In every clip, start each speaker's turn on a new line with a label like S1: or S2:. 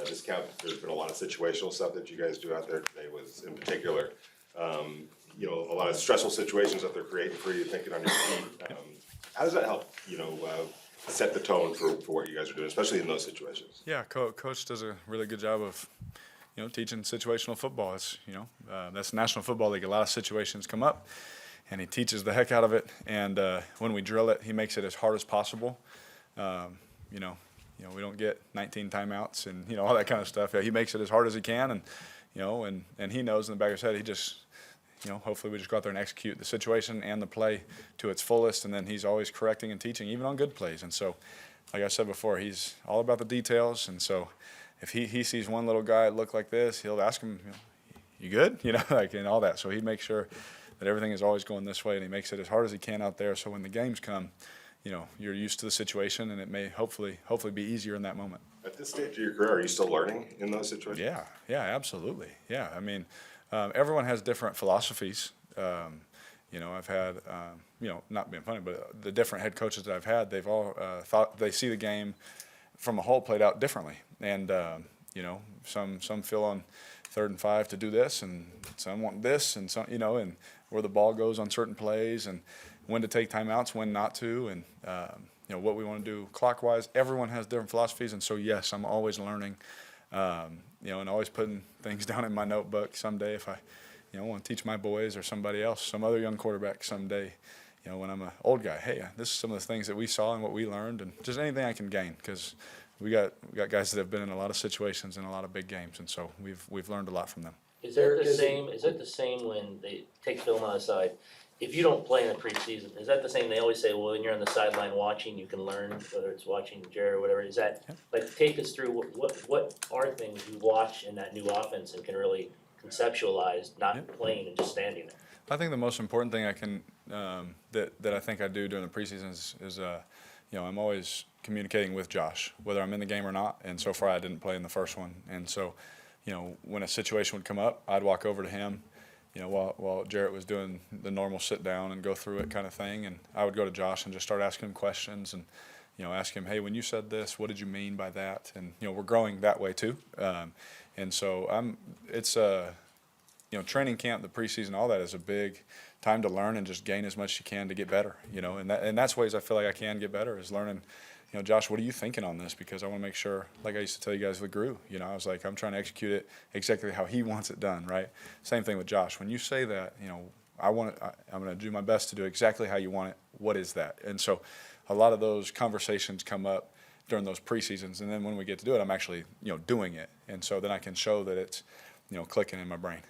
S1: discount. There's been a lot of situational stuff that you guys do out there today was in particular. A lot of stressful situations that they're creating for you, thinking on your feet. How does that help, set the tone for what you guys are doing, especially in those situations?
S2: Yeah, Coach does a really good job of, teaching situational football. It's, that's National Football League. A lot of situations come up, and he teaches the heck out of it. And when we drill it, he makes it as hard as possible. We don't get 19 timeouts and, all that kind of stuff. Yeah, he makes it as hard as he can, and he knows in the back of his head, he just, hopefully we just go out there and execute the situation and the play to its fullest, and then he's always correcting and teaching, even on good plays. And so, like I said before, he's all about the details, and so if he sees one little guy look like this, he'll ask him, you good? And all that. So he makes sure that everything is always going this way, and he makes it as hard as he can out there, so when the games come, you're used to the situation, and it may hopefully be easier in that moment.
S1: At this stage of your career, are you still learning in those situations?
S2: Yeah, absolutely. Yeah, I mean, everyone has different philosophies. I've had, not being funny, but the different head coaches that I've had, they've all thought they see the game from a whole played out differently. And, some feel on 3rd and 5 to do this, and some want this, and some, and where the ball goes on certain plays, and when to take timeouts, when not to, and, what we want to do clockwise. Everyone has different philosophies, and so, yes, I'm always learning, and always putting things down in my notebook someday if I, want to teach my boys or somebody else, some other young quarterback someday, when I'm an old guy. Hey, this is some of the things that we saw and what we learned, and just anything I can gain, because we got guys that have been in a lot of situations and a lot of big games, and so we've learned a lot from them.
S3: Is that the same when they take film on the side? If you don't play in the preseason, is that the same? They always say, well, when you're on the sideline watching, you can learn, whether it's watching Jerry or whatever. Is that, take us through what are things you watch in that new offense and can really conceptualize, not playing and just standing there?
S2: I think the most important thing I can that I think I do during the preseason is I'm always communicating with Josh, whether I'm in the game or not. And so far, I didn't play in the first one. And so, when a situation would come up, I'd walk over to him, while Jarrett was doing the normal sit down and go through it kind of thing. And I would go to Josh and just start asking him questions and, ask him, hey, when you said this, what did you mean by that? And, we're growing that way too. And so training camp, the preseason, all that is a big time to learn and just gain as much as you can to get better, and that's ways I feel like I can get better is learning, Josh, what are you thinking on this? Because I want to make sure, like I used to tell you guys with Gru, I was like, I'm trying to execute it exactly how he wants it done, right? Same thing with Josh. When you say that, I'm going to do my best to do exactly how you want it. What is that? And so a lot of those conversations come up during those preseasons, and then when we get to do it, I'm actually, doing it. And so then I can show that it's, clicking in my brain.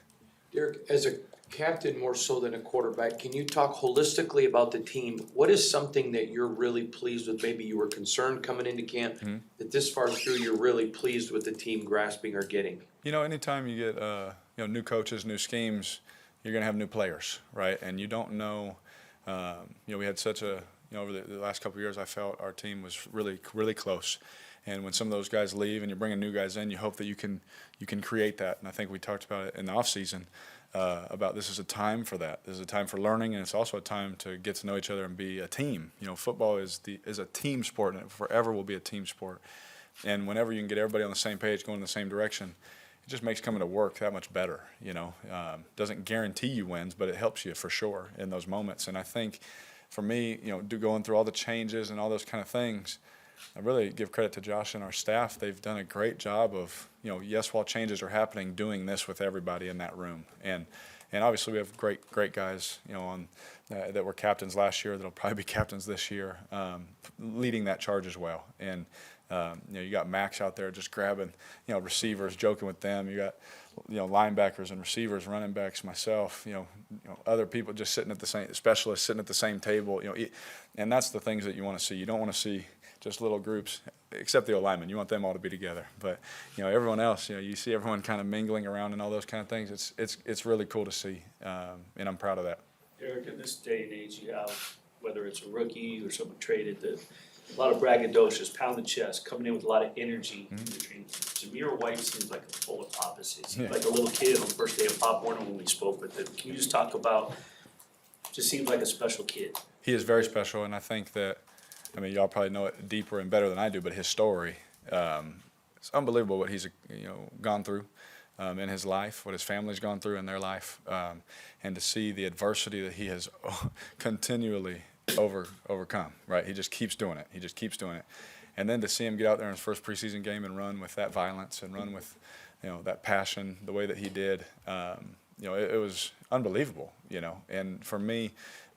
S4: Derek, as a captain more so than a quarterback, can you talk holistically about the team? What is something that you're really pleased with? Maybe you were concerned coming into camp that this far through you're really pleased with the team grasping or getting?
S2: Anytime you get new coaches, new schemes, you're going to have new players, right? And you don't know. We had such a over the last couple of years, I felt our team was really, really close. And when some of those guys leave and you're bringing new guys in, you hope that you can create that. And I think we talked about it in the off season about this is a time for that. This is a time for learning, and it's also a time to get to know each other and be a team. Football is a team sport, and it forever will be a team sport. And whenever you can get everybody on the same page, going in the same direction, it just makes coming to work that much better. Doesn't guarantee you wins, but it helps you for sure in those moments. And I think for me, going through all the changes and all those kind of things, I really give credit to Josh and our staff. They've done a great job of, yes, while changes are happening, doing this with everybody in that room. And obviously we have great guys, on that were captains last year that'll probably be captains this year, leading that charge as well. And you got Maxx out there just grabbing, receivers, joking with them. You got, linebackers and receivers, running backs, myself, other people just sitting at the same, specialists sitting at the same table, and that's the things that you want to see. You don't want to see just little groups, except the O-linemen. You want them all to be together. But, everyone else, you see everyone kind of mingling around and all those kind of things. It's really cool to see, and I'm proud of that.
S5: Derek, in this day and age, you have, whether it's a rookie or someone traded, a lot of braggadocious, pound the chest, coming in with a lot of energy. Zamir White seems like a polar opposite. Seems like a little kid on the first day of Pop Warner when we spoke with him. Can you just talk about, just seems like a special kid?
S2: He is very special, and I think that, y'all probably know it deeper and better than I do, but his story it's unbelievable what he's gone through in his life, what his family's gone through in their life, and to see the adversity that he has continually overcome. Right, he just keeps doing it. He just keeps doing it, and then to see him get out there in his first preseason game and run with that violence and run with that passion the way that he did. It was unbelievable. And for me,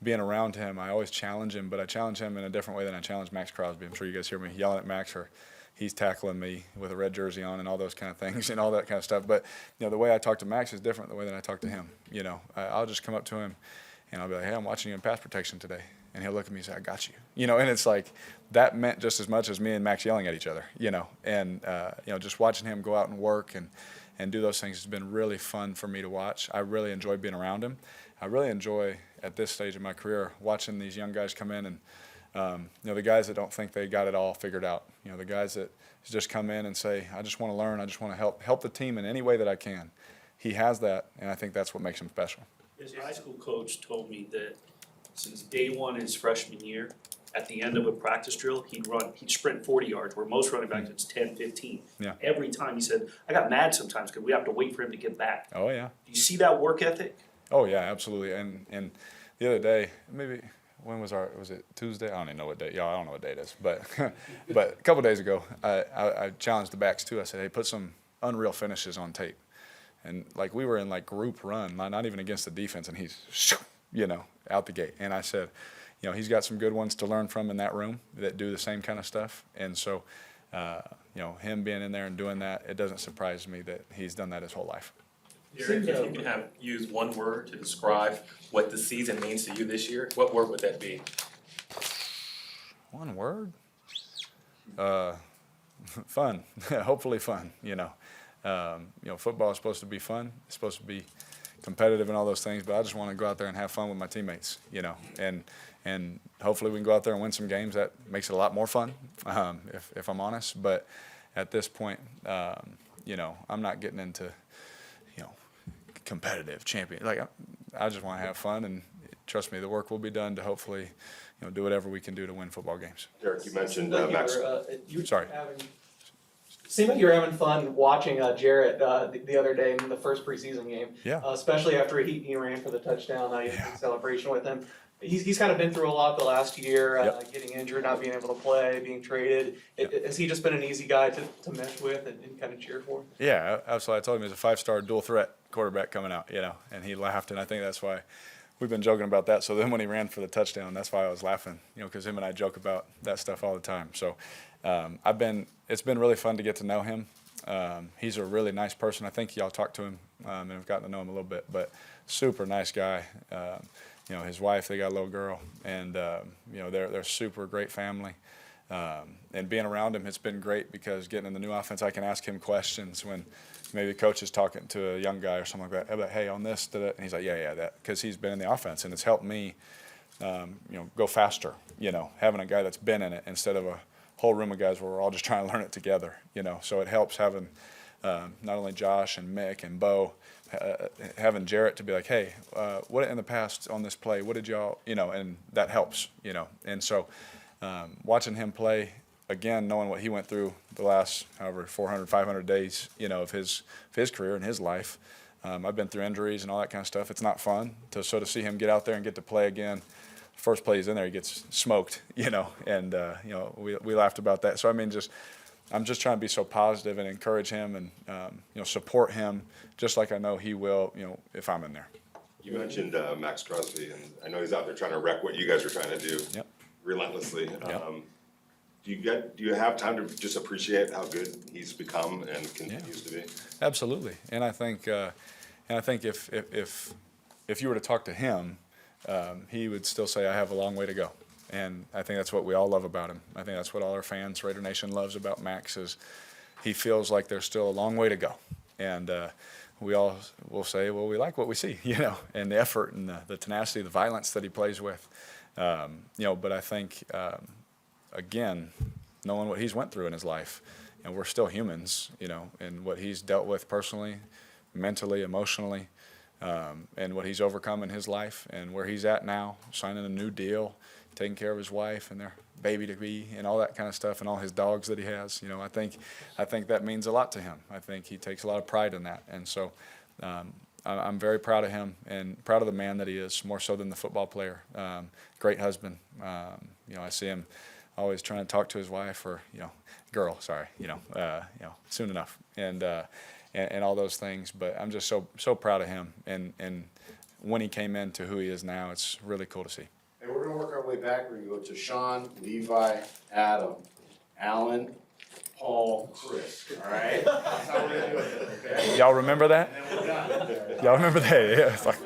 S2: being around him, I always challenge him, but I challenge him in a different way than I challenge Maxx Crosby. I'm sure you guys hear me yelling at Maxx, or he's tackling me with a red jersey on and all those kind of things and all that kind of stuff. But the way I talk to Maxx is different than the way that I talk to him. I'll just come up to him and I'll be like, hey, I'm watching you in pass protection today. And he'll look at me and say, I got you. And it's like that meant just as much as me and Maxx yelling at each other, and just watching him go out and work and do those things has been really fun for me to watch. I really enjoy being around him. I really enjoy, at this stage of my career, watching these young guys come in and, the guys that don't think they got it all figured out. The guys that just come in and say, I just want to learn, I just want to help the team in any way that I can. He has that, and I think that's what makes him special.
S5: His high school coach told me that since day one in his freshman year, at the end of a practice drill, he'd sprint 40 yards, where most running backs it's 10, 15.
S2: Yeah.
S5: Every time, he said, I got mad sometimes because we have to wait for him to get back.
S2: Oh, yeah.
S5: Do you see that work ethic?
S2: Oh, yeah, absolutely. And the other day, maybe, was it Tuesday? I don't even know what day. I don't know what day it is. But but a couple days ago, I challenged the backs too. I said, hey, put some unreal finishes on tape. And we were in group run, not even against the defense, and he's, out the gate. And I said, he's got some good ones to learn from in that room that do the same kind of stuff. And so, him being in there and doing that, it doesn't surprise me that he's done that his whole life.
S6: Derek, if you can use one word to describe what the season means to you this year, what word would that be?
S2: One word? Fun. Hopefully fun. Football is supposed to be fun. It's supposed to be competitive and all those things, but I just want to go out there and have fun with my teammates. And hopefully we can go out there and win some games. That makes it a lot more fun, if I'm honest. But at this point, I'm not getting into competitive champion. I just want to have fun, and trust me, the work will be done to hopefully, do whatever we can do to win football games.
S1: Derek, you mentioned
S7: Like
S1: Maxx.
S2: Sorry.
S7: Seemed like you were having fun watching Jarrett the other day in the first preseason game.
S2: Yeah.
S7: Especially after he ran for the touchdown. You had a big celebration with him. He's kind of been through a lot the last year,
S2: Yep.
S7: getting injured, not being able to play, being traded. Has he just been an easy guy to mesh with and kind of cheer for?
S2: Yeah, absolutely. I told him he's a 5-star dual threat quarterback coming out, and he laughed, and I think that's why we've been joking about that. So then when he ran for the touchdown, that's why I was laughing, because him and I joke about that stuff all the time. So it's been really fun to get to know him. He's a really nice person. I think y'all talked to him and have gotten to know him a little bit, but super nice guy. His wife, they got a little girl, and they're super great family. And being around him, it's been great because getting in the new offense, I can ask him questions when maybe the coach is talking to a young guy or something like that. I'm like, hey, on this, and he's like, yeah, that, because he's been in the offense, and it's helped me, go faster. Having a guy that's been in it instead of a whole room of guys where we're all just trying to learn it together. So it helps having not only Josh and Mick and Bo, having Jarrett to be like, hey, what in the past on this play, what did y'all, and that helps, And so watching him play, again, knowing what he went through the last, 400, 500 days, of his career and his life. I've been through injuries and all that kind of stuff. It's not fun to see him get out there and get to play again. First play he's in there, he gets smoked, and, we laughed about that. So, I'm just trying to be so positive and encourage him and, support him just like I know he will, if I'm in there.
S1: You mentioned Maxx Crosby, and I know he's out there trying to wreck what you guys are trying to do.
S2: Yep.
S1: Relentlessly.
S2: Yep.
S1: Do you have time to just appreciate how good he's become and continues to be?
S2: Absolutely, and I think if you were to talk to him, he would still say I have a long way to go, and I think that's what we all love about him. I think that's what all our fans, Raider Nation, loves about Maxx is he feels like there's still a long way to go, and we all will say, well, we like what we see, and the effort and the tenacity, the violence that he plays with, But I think again, knowing what he's went through in his life, and we're still humans, and what he's dealt with personally, mentally, emotionally, and what he's overcome in his life and where he's at now, signing a new deal, taking care of his wife and their baby to be and all that kind of stuff and all his dogs that he has. You know, I think that means a lot to him. I think he takes a lot of pride in that. And so I'm very proud of him and proud of the man that he is, more so than the football player. Great husband. You know, I see him always trying to talk to his wife or, you know, girl, sorry, soon enough. And all those things. But I'm just so proud of him. And when he came into who he is now, it's really cool to see.
S8: And we're gonna work our way back. We're gonna go to Sean, Levi, Adam, Alan, Paul, Chris, all right? That's how we're gonna do it, okay?
S2: Y'all remember that?
S8: And then we're done.
S2: Y'all remember that? Yeah. It's like,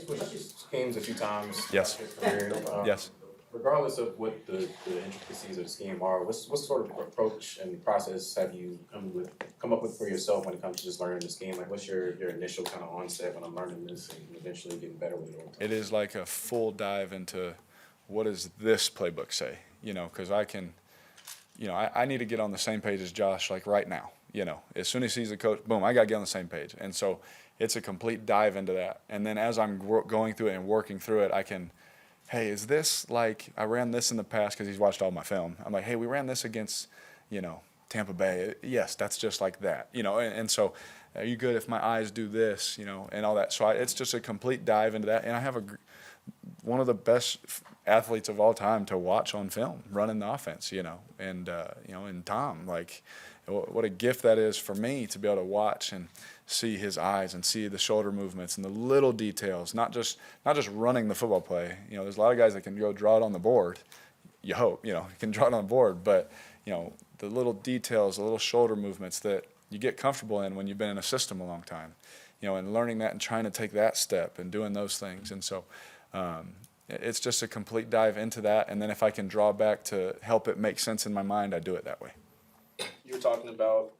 S9: Switched games a few times.
S2: Yes.
S9: throughout your career.
S2: yes.
S9: Regardless of what the intricacies of the scheme are, what sort of approach and process have you come up with for yourself when it comes to just learning the scheme? Like, what's your initial kind of onset when I'm learning this and eventually getting better with it over time?
S2: It is like a full dive into what does this playbook say, you know, because I can, you know, I need to get on the same page as Josh, like right now, you know, as soon as he's a coach, boom, I got to get on the same page. And so it's a complete dive into that. And then as I'm going through it and working through it, I can, hey, is this like, I ran this in the past because he's watched all my film. I'm like, hey, we ran this against, you know, Tampa Bay. Yes, that's just like that, you know, and so are you good if my eyes do this, you know, and all that. So it's just a complete dive into that. And I have one of the best athletes of all time to watch on film running the offense, you know, and, you know, and Tom, like, what a gift that is for me to be able to watch and see his eyes and see the shoulder movements and the little details, not just running the football play. You know, there's a lot of guys that can go draw it on the board. You hope, you know, can draw it on the board, but, you know, the little details, the little shoulder movements that you get comfortable in when you've been in a system a long time, you know, and learning that and trying to take that step and doing those things. And so it's just a complete dive into that. And then if I can draw back to help it make sense in my mind, I do it that way.
S10: You were talking about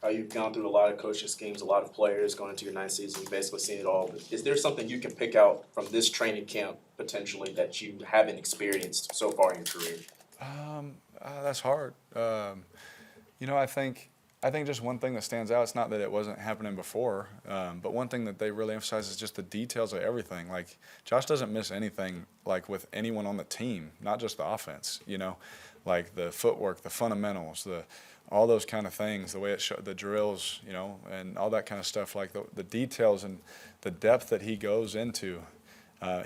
S10: how you've gone through a lot of coaching schemes, a lot of players going into your ninth season. You've basically seen it all. But is there something you can pick out from this training camp potentially that you haven't experienced so far in your career?
S2: That's hard. You know, I think just one thing that stands out, it's not that it wasn't happening before, but one thing that they really emphasize is just the details of everything. Like, Josh doesn't miss anything, like, with anyone on the team, not just the offense, you know, like the footwork, the fundamentals, all those kind of things, the way the drills, you know, and all that kind of stuff, like the details and the depth that he goes into.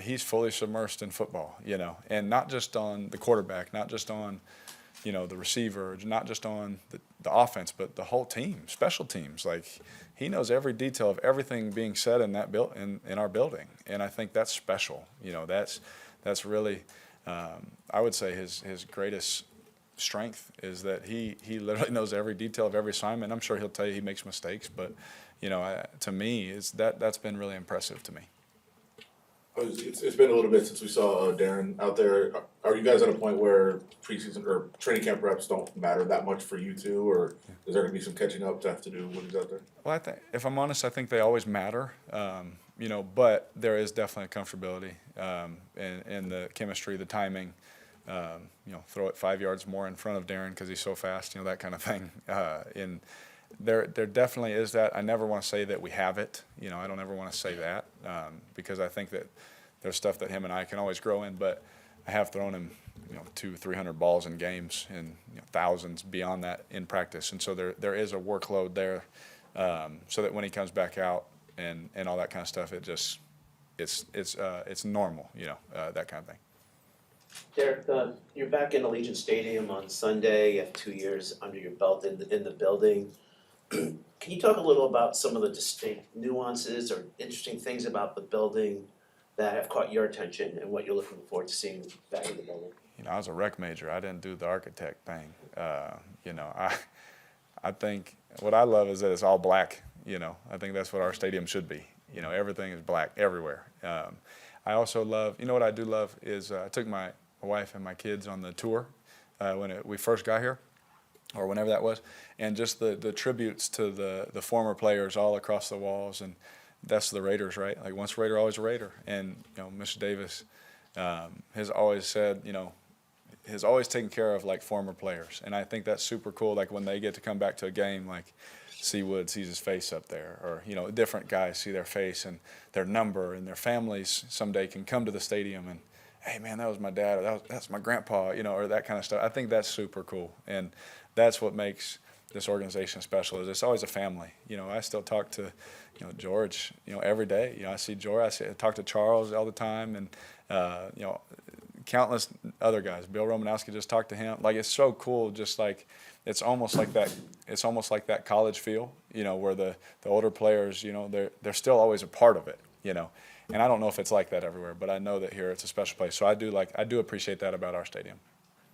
S2: He's fully submersed in football, you know, and not just on the quarterback, not just on, you know, the receiver, not just on the offense, but the whole team, special teams. Like, he knows every detail of everything being said in that in our building, and I think that's special. You know, that's really, I would say his greatest strength is that he literally knows every detail of every assignment. I'm sure he'll tell you he makes mistakes, but, you know, to me, that's been really impressive to me.
S11: It's been a little bit since we saw Darren out there. Are you guys at a point where preseason or training camp reps don't matter that much for you two, or is there going to be some catching up to have to do when he's out there?
S2: Well, if I'm honest, I think they always matter, you know, but there is definitely a comfortability in the chemistry, the timing, you know, throw it 5 yards more in front of Darren because he's so fast, you know, that kind of thing. And there definitely is that. I never want to say that we have it. You know, I don't ever want to say that because I think that there's stuff that him and I can always grow in, but I have thrown him, you know, 200-300 balls in games and, you know, thousands beyond that in practice. And so there is a workload there so that when he comes back out and all that kind of stuff, it's normal, you know, that kind of thing.
S12: Derek, you're back in Allegiant Stadium on Sunday. You have 2 years under your belt in the building. Can you talk a little about some of the distinct nuances or interesting things about the building that have caught your attention and what you're looking forward to seeing back in the building?
S2: You know, I was a rec major. I didn't do the architect thing. You know, I think what I love is that it's all black. You know, I think that's what our stadium should be. You know, everything is black everywhere. I also love, you know what I do love is I took my wife and my kids on the tour when we first got here, or whenever that was, and just the tributes to the former players all across the walls, and that's the Raiders, right? Like, once a Raider, always a Raider. And, you know, Mr. Davis has always said, you know, has always taken care of, like, former players. And I think that's super cool, like, when they get to come back to a game, like, Seawood sees his face up there, or, you know, different guys see their face and their number, and their families someday can come to the stadium hey man, that was my dad, or that's my grandpa, or that kind of stuff. I think that's super cool, and that's what makes this organization special. Is it's always a family. I still talk to, George, every day. I see George. I talk to Charles all the time, and countless other guys. Bill Romanowski, just talked to him. Like, it's so cool. Just like it's almost like that. It's almost like that college feel. Where the older players, they're still always a part of it. And I don't know if it's like that everywhere, but I know that here it's a special place. So I do appreciate that about our stadium.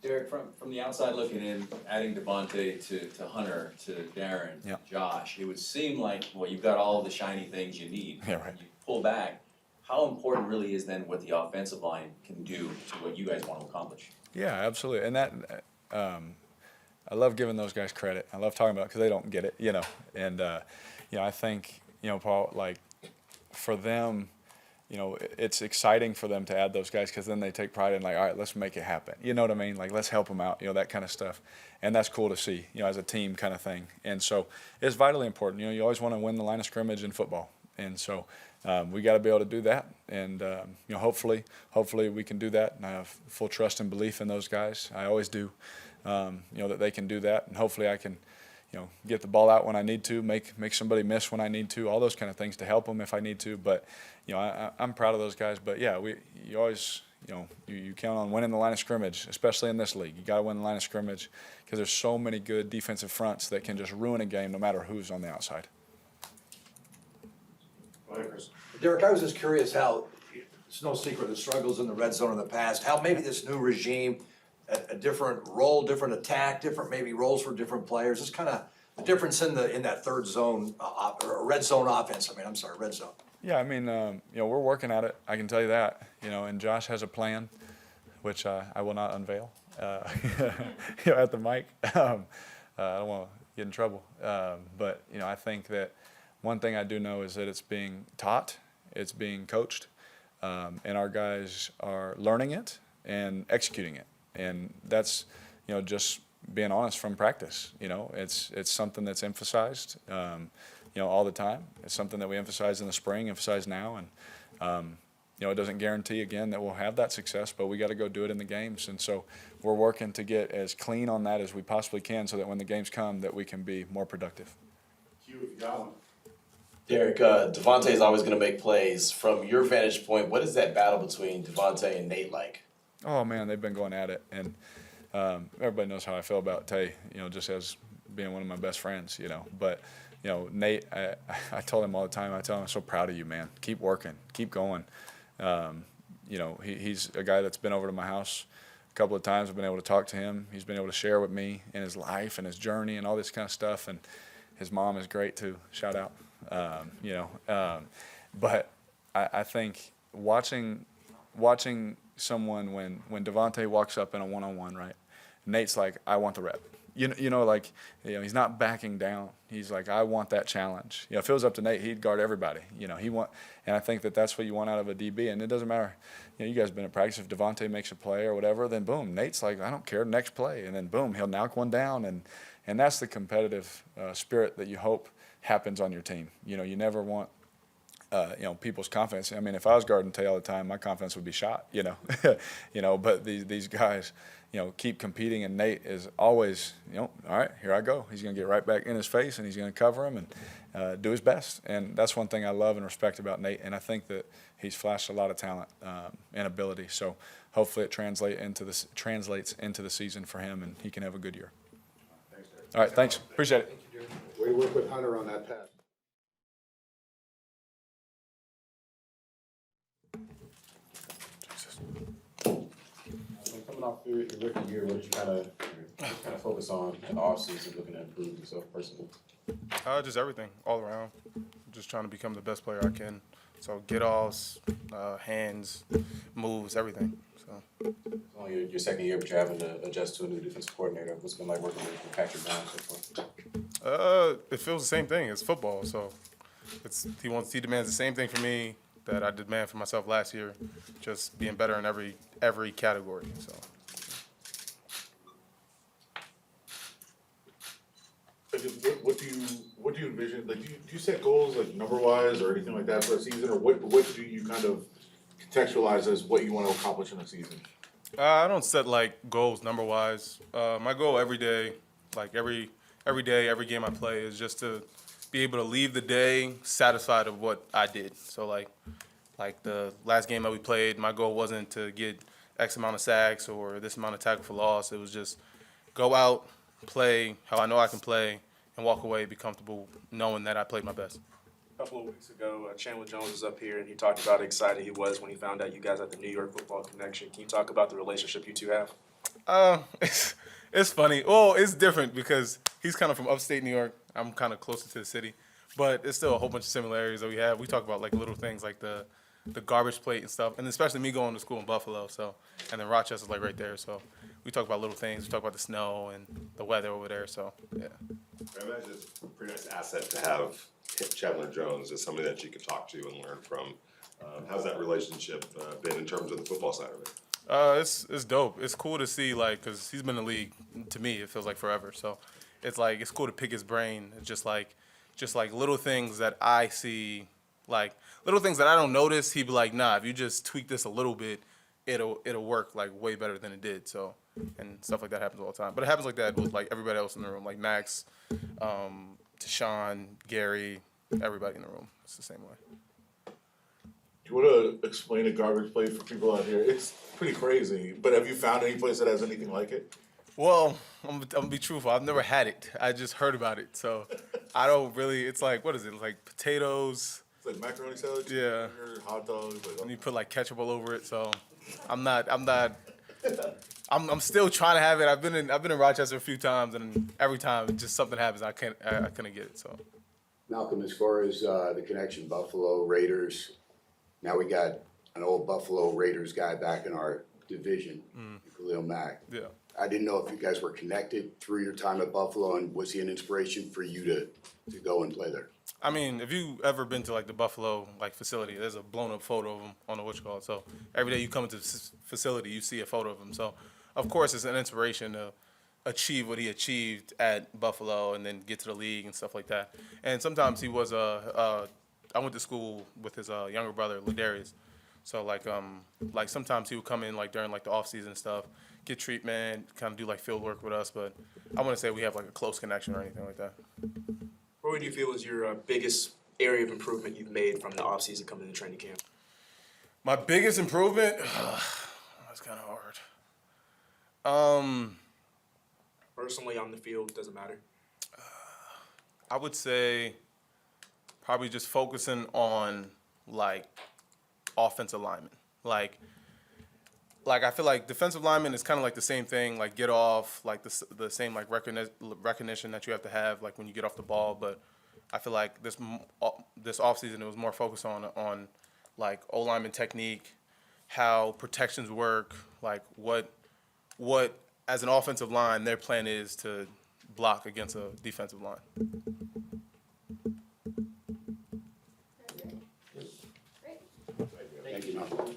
S13: Derek, from the outside looking in, adding Devontae to Hunter, to Darren,
S2: Yeah.
S13: Josh, it would seem like, well, you've got all of the shiny things you need.
S2: Yeah, right.
S13: You pull back, how important really is then what the offensive line can do to what you guys want to accomplish?
S2: Yeah, absolutely. And that I love giving those guys credit. I love talking about it because they don't get it, And I think, Paul, like, for them, it's exciting for them to add those guys because then they take pride in, like, all right, let's make it happen. You know what I mean? Like, let's help them out, that kind of stuff. And that's cool to see, as a team kind of thing. And so it's vitally important. You always want to win the line of scrimmage in football. And so we got to be able to do that. And, hopefully we can do that. And I have full trust and belief in those guys. I always do, that they can do that. And hopefully I can, get the ball out when I need to, make somebody miss when I need to, all those kind of things to help them if I need to. But, I'm proud of those guys. But, yeah, you always, you count on winning the line of scrimmage, especially in this league. You got to win the line of scrimmage because there's so many good defensive fronts that can just ruin a game no matter who's on the outside.
S8: Go ahead, Chris.
S14: Derek, I was just curious how, it's no secret the struggles in the red zone in the past, how maybe this new regime, a different role, different attack, different maybe roles for different players, just kind of the difference in that third zone, or red zone offense, red zone.
S2: Yeah, we're working at it. I can tell you that. And Josh has a plan, which I will not unveil at the mic. I don't want to get in trouble. But I think that one thing I do know is that it's being taught, it's being coached, and our guys are learning it and executing it. And that's, just being honest from practice. It's something that's emphasized, all the time. It's something that we emphasize in the spring, emphasize now, and it doesn't guarantee again that we'll have that success, but we got to go do it in the games. And so we're working to get as clean on that as we possibly can, so that when the games come, that we can be more productive.
S8: Hugh, if you got one.
S12: Derek, Devontae is always going to make plays. From your vantage point, what is that battle between Devontae and Nate like?
S2: Oh man, they've been going at it, and everybody knows how I feel about Tay. Just as being one of my best friends. But Nate, I told him all the time. I tell him, I'm so proud of you, man. Keep working, keep going. He's a guy that's been over to my house a couple of times. I've been able to talk to him. He's been able to share with me in his life and his journey and all this kind of stuff. And his mom is great too. Shout out. But I think watching someone when Devontae walks up in a one-on-one, right? Nate's like, I want the rep. He's not backing down. He's like, I want that challenge. If it was up to Nate, he'd guard everybody. And I think that's what you want out of a DB. And it doesn't matter. You guys have been at practice. If Devontae makes a play or whatever, then boom, Nate's like, I don't care, next play. And then boom, he'll knock one down. And that's the competitive spirit that you hope happens on your team. You never want people's confidence. If I was guarding Tay all the time, my confidence would be shot. But these guys, keep competing, and Nate is always, all right, here I go. He's going to get right back in his face, and he's going to cover him and do his best. And that's one thing I love and respect about Nate. And I think that he's flashed a lot of talent and ability. So hopefully it translates into the season for him, and he can have a good year.
S8: Thanks, Derek.
S2: All right, thanks. Appreciate it.
S8: Way to work with Hunter on that pass.
S9: Coming off your rookie year, what did you kind of focus on in the offseason, looking to improve yourself personally?
S15: Just everything, all around. Just trying to become the best player I can. So get-offs, hands, moves, everything. So.
S9: It's only your second year, but you're having to adjust to a new defensive coordinator. What's it been like working with Patrick Brown so far?
S15: It feels the same thing. It's football, so he demands the same thing from me that I demand for myself last year, just being better in every category. So.
S11: What do you envision? Like, do you set goals like number wise or anything like that for a season, or what do you kind of contextualize as what you want to accomplish in a season?
S15: I don't set like goals number wise. My goal every day, like every day, every game I play, is just to be able to leave the day satisfied of what I did. So like the last game that we played, my goal wasn't to get X amount of sacks or this amount of tackle for loss. It was just go out, play how I know I can play, and walk away, be comfortable knowing that I played my best.
S10: A couple of weeks ago, Chandler Jones was up here and he talked about how excited he was when he found out you guys had the New York Football Connection. Can you talk about the relationship you two have?
S15: It's funny. Well, it's different because he's kind of from upstate New York. I'm kind of closer to the city, but it's still a whole bunch of similarities that we have. We talk about like little things like the garbage plate and stuff, and especially me going to school in Buffalo, so, and then Rochester's like right there, so we talk about little things. We talk about the snow and the weather over there, so yeah.
S1: I imagine it's a pretty nice asset to have Chandler Jones as somebody that you can talk to and learn from. How's that relationship been in terms of the football side of it?
S15: It's dope. It's cool to see, like, because he's been in the league, to me, it feels like forever. So it's like, it's cool to pick his brain. It's just like little things that I see, like little things that I don't notice. He'd be like, nah, if you just tweak this a little bit, it'll work like way better than it did. So, and stuff like that happens all the time. But it happens like that with like everybody else in the room, like Maxx, Deshaun, Gary, everybody in the room. It's the same way.
S11: Do you want to explain a garbage plate for people out here? It's pretty crazy, but have you found any place that has anything like it?
S15: Well, I'm gonna be truthful. I've never had it. I just heard about it, so I don't really. It's like, what is it? Like potatoes.
S11: It's like macaroni salad,
S15: Yeah.
S11: burger, hot dogs. Like,
S15: And you put like ketchup all over it. So I'm still trying to have it. I've been in Rochester a few times, and every time just something happens. I couldn't get it. So
S16: Malcolm, as far as the connection, Buffalo Raiders, now we got an old Buffalo Raiders guy back in our division, Khalil Mack.
S15: yeah.
S16: I didn't know if you guys were connected through your time at Buffalo, and was he an inspiration for you to go and play there?
S15: I mean, if you ever been to like the Buffalo like facility, there's a blown up photo of him on the whatchamacallit. So every day you come into the facility, you see a photo of him. So of course it's an inspiration to achieve what he achieved at Buffalo and then get to the league and stuff like that. And sometimes he was I went to school with his younger brother, Ladarius. So like sometimes he would come in like during like the off season and stuff, get treatment, kind of do like field work with us. But I wouldn't say we have like a close connection or anything like that.
S10: What would you feel is your biggest area of improvement you've made from the offseason coming into training camp?
S15: My biggest improvement, that's kind of hard.
S10: Personally, on the field, doesn't matter.
S15: I would say probably just focusing on like offensive linemen. Like I feel like defensive lineman is kind of like the same thing, like get off, like the same like recognition that you have to have like when you get off the ball. But I feel like this offseason it was more focused on like O-lineman technique, how protections work, like what as an offensive line their plan is to block against a defensive line.
S16: Thank you, Malcolm.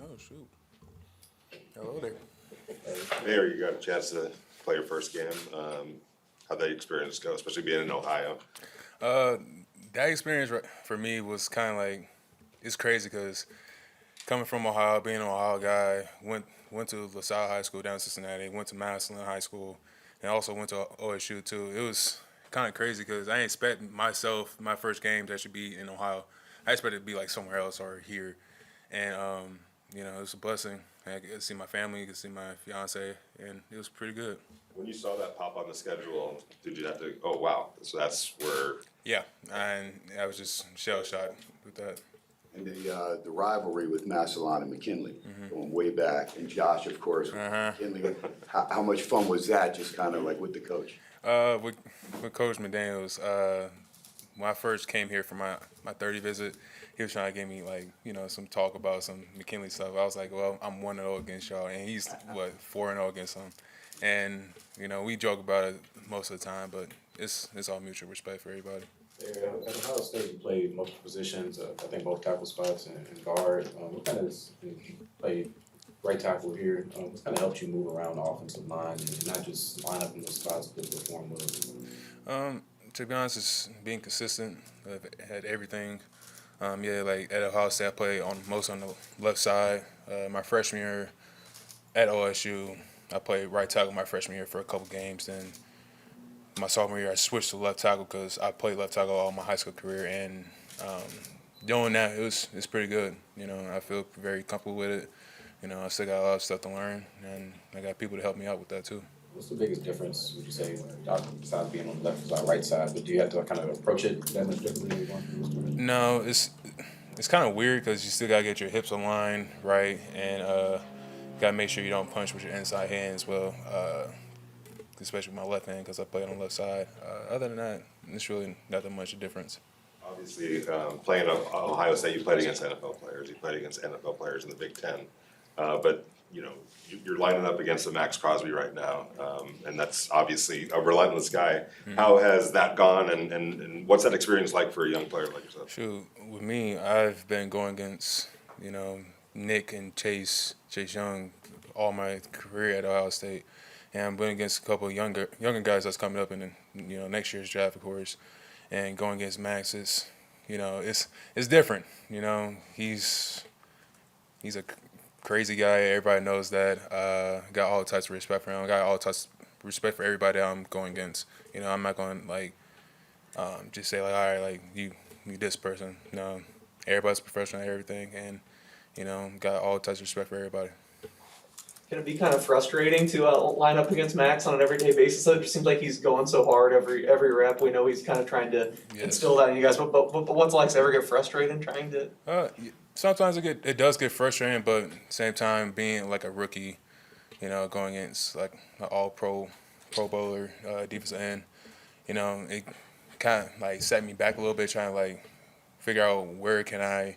S2: Oh shoot! Hello there.
S1: Mayor, you got a chance to play your first game. How'd that experience go, especially being in Ohio?
S2: That experience for me was kind of like, it's crazy because coming from Ohio, being an Ohio guy, went to LaSalle High School down in Cincinnati, went to Madison High School, and also went to OSU too. It was kind of crazy because I ain't expect myself, my first game to actually be in Ohio. I expected it to be like somewhere else or here. And, you know, it was a blessing. I could see my family, could see my fiance, and it was pretty good.
S1: When you saw that pop on the schedule, did you have to, oh, wow, so that's where...
S2: Yeah, and I was just shell-shocked with that.
S16: And the rivalry with Massillon and McKinley, going way back, and Josh, of course, with McKinley. How much fun was that, just kind of like with the coach?
S2: With Coach McDaniels, when I first came here for my 30 visit, he was trying to give me like, you know, some talk about some McKinley stuff. I was like, well, I'm 1-0 against y'all, and he's 4-0 against them. And you know, we joke about it most of the time, but it's all mutual respect for everybody.
S9: Yeah, at Ohio State, you played multiple positions. I think both tackle spots and guard. What kind of you played right tackle here? What kind of helped you move around the offensive line and not just line up in the spots but perform well?
S2: To be honest, it's being consistent at everything. Like at Ohio State, I played on the left side. My freshman year at OSU, I played right tackle my freshman year for a couple games. Then my sophomore year, I switched to left tackle because I played left tackle all my high school career, and doing that, it's pretty good. I feel very comfortable with it. I still got a lot of stuff to learn, and I got people to help me out with that too.
S9: What's the biggest difference, would you say, besides being on the left side, right side, but do you have to kind of approach it that much differently?
S2: No, it's kind of weird because you still gotta get your hips aligned right, and gotta make sure you don't punch with your inside hand as well, especially with my left hand because I play on the left side. Other than that, it's really not that much a difference.
S1: Obviously, playing at Ohio State, you played against NFL players. You played against NFL players in the Big Ten, but you're lining up against the Maxx Crosby right now, and that's obviously a relentless guy. Mm-hmm. How has that gone, and what's that experience like for a young player like yourself?
S2: Shoot, with me, I've been going against Nick and Chase Young all my career at Ohio State, and I've been against a couple of younger guys that's coming up in next year's draft, of course, and going against Maxx is it's different. He's a crazy guy. Everybody knows that. Got all types of respect for him. Got all types of respect for everybody that I'm going against. I'm not going to just say all right, you this person. No, everybody's professional at everyththing, and got all types of respect for everybody.
S7: Can it be kind of frustrating to line up against Maxx on an everyday basis? It just seems like he's going so hard every rep. We know he's kind of trying to instill that in you guys. But what's it like to ever get frustrated trying to?
S2: Sometimes it does get frustrating, but at the same time, being like a rookie, going against like an all-pro bowler, defensive end, it kind of set me back a little bit, trying to figure out where can I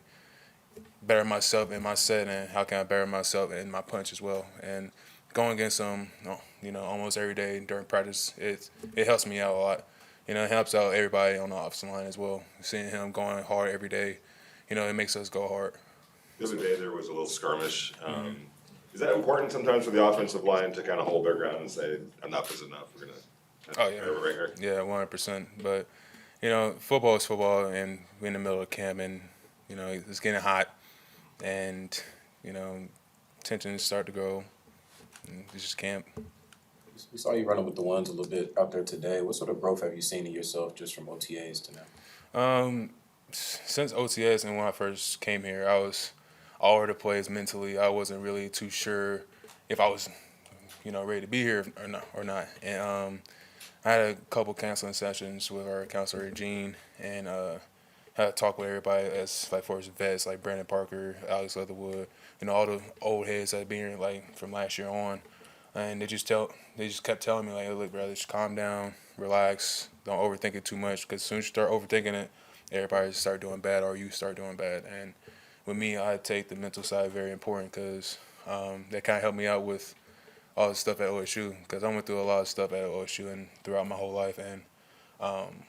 S2: better myself in my set and how can I better myself in my punch as well. And going against him, almost every day during practice, it helps me out a lot. It helps out everybody on the offensive line as well. Seeing him going hard every day, it makes us go hard.
S1: The other day there was a little skirmish. Is that important sometimes for the offensive line to kind of hold their ground and say enough is enough? We're gonna right here.
S2: Yeah, 100%. But football is football, and we're in the middle of camp, and it's getting hot, and tensions start to grow. And it's just camp.
S9: We saw you running with the ones a little bit out there today. What sort of growth have you seen in yourself just from OTAs to now?
S2: Since OTS and when I first came here, I was all over the place mentally. I wasn't really too sure if I was, ready to be here or not. And I had a couple counseling sessions with our counselor Gene, and had a talk with everybody as for his vets like Brandon Parker, Alex Leatherwood, all the old heads that had been here from last year on. And they just kept telling me look, brother, just calm down, relax, don't overthink it too much, because as soon as you start overthinking it, everybody start doing bad or you start doing bad. And with me, I take the mental side very important because that kind of helped me out with all the stuff at OSU, because I went through a lot of stuff at OSU and throughout my whole life. And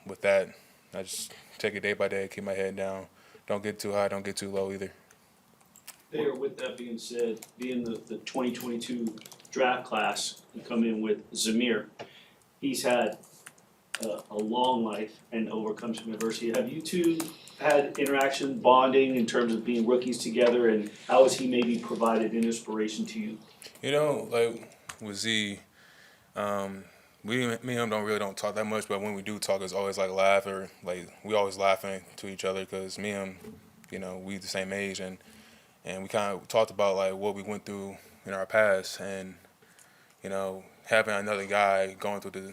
S2: with that, I just take it day by day, keep my head down. Don't get too high, don't get too low either.
S5: Thayer, with that being said, being the 2022 draft class, you come in with Zamir. He's had a long life and overcome some adversity. Have you two had interaction, bonding in terms of being rookies together, and how has he maybe provided an inspiration to you?
S2: With Z, me and him don't talk that much, but when we do talk, it's always laugh or we always laughing to each other because me and him, we the same age, and we kind of talked about what we went through in our past, and having another guy going through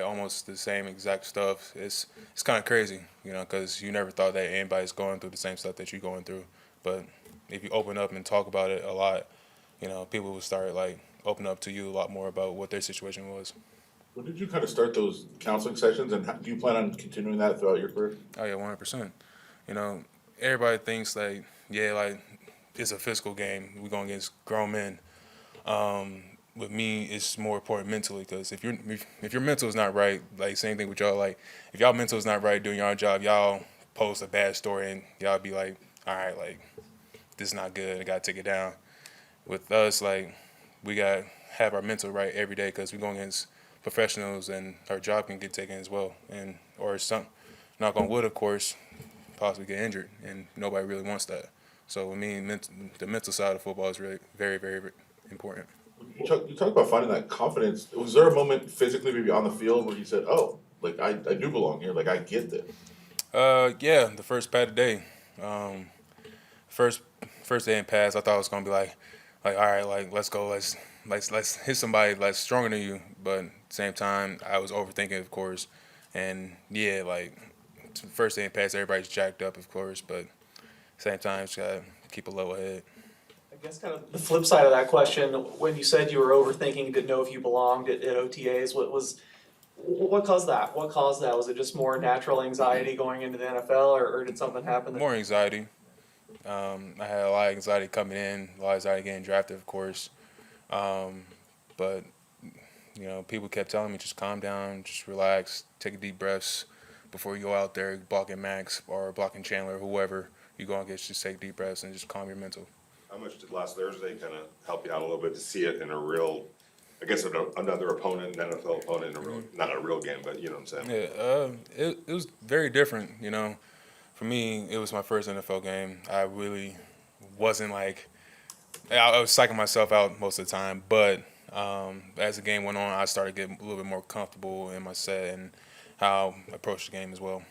S2: almost the same exact stuff, it's kind of crazy, because you never thought that anybody's going through the same stuff that you're going through. But if you open up and talk about it a lot, people will start open up to you a lot more about what their situation was.
S11: When did you kind of start those counseling sessions, and do you plan on continuing that throughout your career?
S2: Oh yeah, 100%. Everybody thinks it's a physical game. We're going against grown men. With me, it's more important mentally, because if your mental is not right, same thing with y'all. If y'all mental is not right doing y'all job, y'all post a bad story and y'all be all right, this is not good. I gotta take it down. With us, we gotta have our mental right every day, because we're going against professionals and our job can get taken as well, and or some, knock on wood, of course, possibly get injured, and nobody really wants that. So I mean, the mental side of football is really very, very important.
S11: You talk about finding that confidence. Was there a moment physically, maybe on the field, where you said, "Oh, like I do belong here. Like I get this."
S2: Yeah, the first padded day, first day in pass, I thought it was gonna be like all right, like let's go, let's hit somebody like stronger than you. But at the same time, I was overthinking, of course, and yeah, like first day in pass, everybody's jacked up, of course, but same time, just gotta keep a level head.
S7: I guess kind of the flip side of that question, when you said you were overthinking, didn't know if you belonged at OTAs, what caused that? What caused that? Was it just more natural anxiety going into the NFL, or did something happen?
S2: More anxiety. I had a lot of anxiety coming in, a lot of anxiety getting drafted, of course. But you know, people kept telling me just calm down, just relax, take a deep breaths before you go out there blocking Maxx or blocking Chandler, whoever you go against. Just take deep breaths and just calm your mental.
S1: How much did last Thursday kind of help you out a little bit to see it in a real, I guess another opponent, an NFL opponent, in a real, not a real game, but you know what I'm saying?
S2: Yeah, it was very different. You know, for me, it was my first NFL game. I really wasn't like, I was psyching myself out most of the time, but as the game went on, I started getting a little bit more comfortable in my set and how I approached the game as well.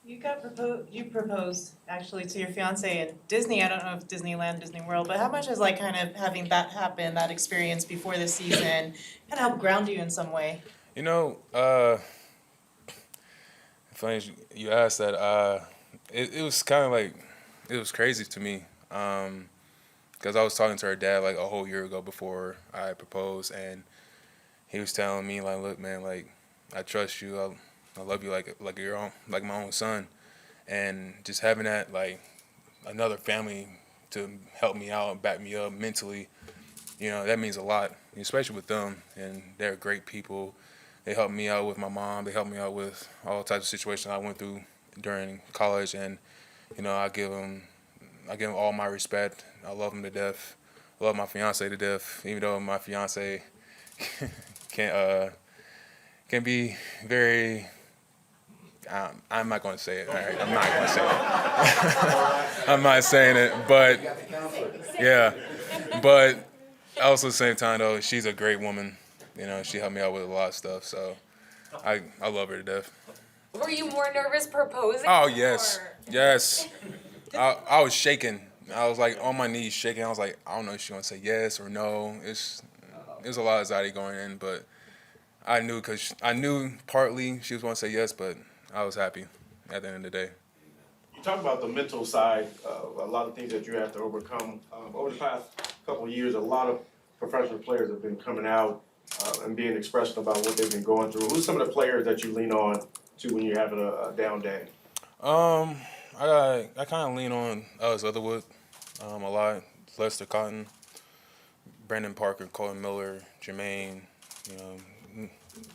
S17: You proposed actually to your fiance in Disney. I don't know if Disneyland, Disney World, but how much is like kind of having that happen, that experience before the season, kind of help ground you in some way?
S2: You know, funny you asked that. It was kind of like, it was crazy to me. Because I was talking to her dad like a whole year ago before I proposed, and he was telling me like, look, man, like I trust you. I love you like your own, like my own son, and just having that like another family to help me out and back me up mentally, you know, that means a lot, especially with them. And they're great people. They helped me out with my mom. They helped me out with all types of situations I went through during college, and you know, I give them all my respect. I love them to death. I love my fiance to death, even though my fiance can be very. I'm not going to say it. All right, I'm not going to say it. I'm not saying it, but yeah. But also at the same time, though, she's a great woman. You know, she helped me out with a lot of stuff. So I love her to death.
S18: Were you more nervous proposing?
S2: Oh yes, yes. I was shaking. I was like on my knees shaking. I was like, I don't know if she's gonna say yes or no. There's a lot of anxiety going in, but I knew partly she was gonna say yes, but I was happy at the end of the day.
S8: You talk about the mental side of a lot of things that you have to overcome. Over the past couple of years, a lot of professional players have been coming out and being expressive about what they've been going through. Who's some of the players that you lean on to when you're having a down day?
S2: I kind of lean on Alex Leatherwood a lot. Lester Cotton, Brandon Parker, Colin Miller, Jermaine, you know,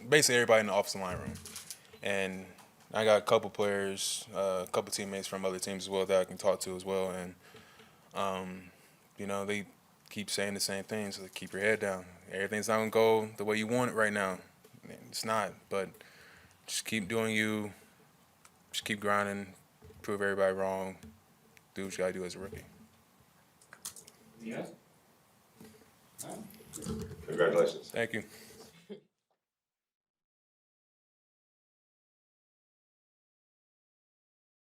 S2: basically everybody in the offensive line room. And I got a couple players, a couple teammates from other teams as well that I can talk to as well. And, you know, they keep saying the same things. Like, keep your head down. Everything's not going to go the way you want it right now. It's not, but just keep doing you. Just keep grinding. Prove everybody wrong. Do what you got to do as a rookie.
S1: Congratulations.
S2: Thank you.